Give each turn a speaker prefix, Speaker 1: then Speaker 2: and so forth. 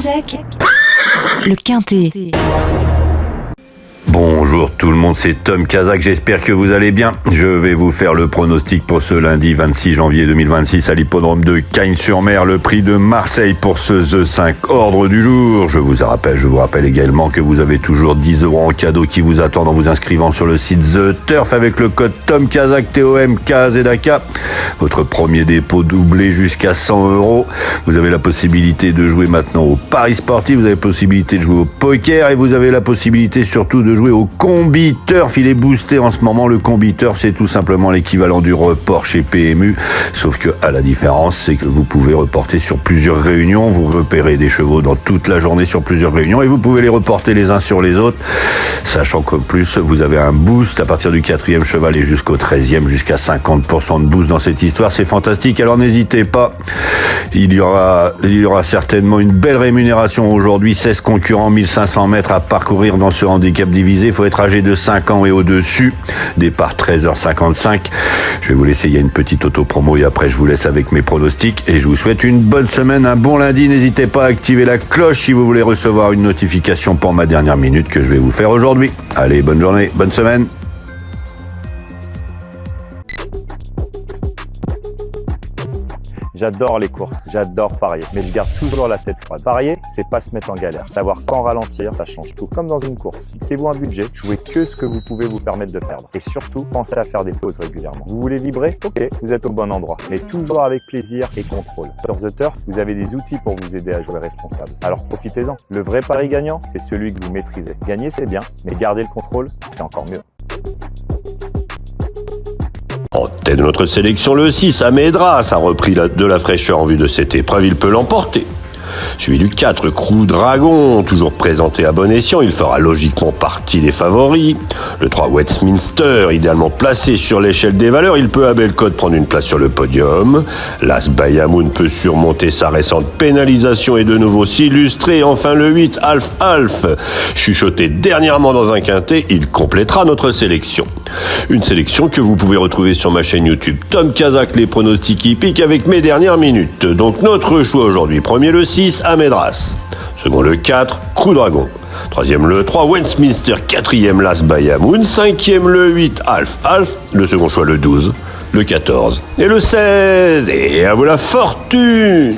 Speaker 1: Kazakh, le Quintet.
Speaker 2: Bonjour tout le monde, c'est Tom Kazakh, j'espère que vous allez bien. Je vais vous faire le pronostic pour ce lundi 26 janvier 2026 à l'hippodrome de Cagnes-sur-Mer, le prix de Marseille pour ce The 5 ordre du jour. Je vous rappelle également que vous avez toujours 10 € en cadeau qui vous attendent en vous inscrivant sur le site The Turf avec le code Tom Kazakh, TOMKZK. Votre premier dépôt doublé jusqu'à 100 €. Vous avez la possibilité de jouer maintenant au paris sportif, vous avez la possibilité de jouer au poker et vous avez la possibilité surtout de jouer au combi turf. Il est boosté en ce moment. Le combi turf, c'est tout simplement l'équivalent du report chez PMU, sauf que à la différence, c'est que vous pouvez reporter sur plusieurs réunions. Vous repérez des chevaux dans toute la journée sur plusieurs réunions et vous pouvez les reporter les uns sur les autres, sachant qu'en plus vous avez un boost à partir du 4e cheval et jusqu'au 13e, jusqu'à 50% de boost dans cette histoire. C'est fantastique, alors n'hésitez pas. Il y aura certainement une belle rémunération aujourd'hui. 16 concurrents, 1500 mètres à parcourir dans ce handicap divisé. Il faut être âgé de 5 ans et au-dessus. Départ 13h55. Je vais vous laisser, il y a une petite auto-promo et après je vous laisse avec mes pronostics et je vous souhaite une bonne semaine, un bon lundi. N'hésitez pas à activer la cloche si vous voulez recevoir une notification pour ma dernière minute que je vais vous faire aujourd'hui. Allez, bonne journée, bonne semaine.
Speaker 3: J'adore les courses, j'adore parier, mais je garde toujours la tête froide. Parier, c'est pas se mettre en galère. Savoir quand ralentir, ça change tout. Comme dans une course. Fixez-vous un budget, jouez que ce que vous pouvez vous permettre de perdre. Et surtout, pensez à faire des pauses régulièrement. Vous voulez vibrer? Ok, vous êtes au bon endroit. Mais toujours avec plaisir et contrôle. Sur The Turf, vous avez des outils pour vous aider à jouer responsable. Alors profitez-en. Le vrai pari gagnant, c'est celui que vous maîtrisez. Gagner, c'est bien, mais garder le contrôle, c'est encore mieux.
Speaker 2: En tête de notre sélection, le 6, Amedras, a repris de la fraîcheur en vue de cette épreuve, il peut l'emporter. Suivi du 4, Crew Dragon, toujours présenté à bon escient, il fera logiquement partie des favoris. Le 3, Westminster, idéalement placé sur l'échelle des valeurs, il peut à belle cote prendre une place sur le podium. L'As Bayamoun peut surmonter sa récente pénalisation et de nouveau s'illustrer. Enfin le 8, Alf, chuchoté dernièrement dans un quintet, il complétera notre sélection. Une sélection que vous pouvez retrouver sur ma chaîne YouTube Tom Kazakh, les pronostics hippiques avec mes dernières minutes. Donc notre choix aujourd'hui, premier le 6, Amedras. Second le 4, Crew Dragon. Troisième le 3, Westminster. Quatrième l'As Bayamoun. Cinquième le 8, Alf. Le second choix le 12, le 14 et le 16. Et à vous la fortune!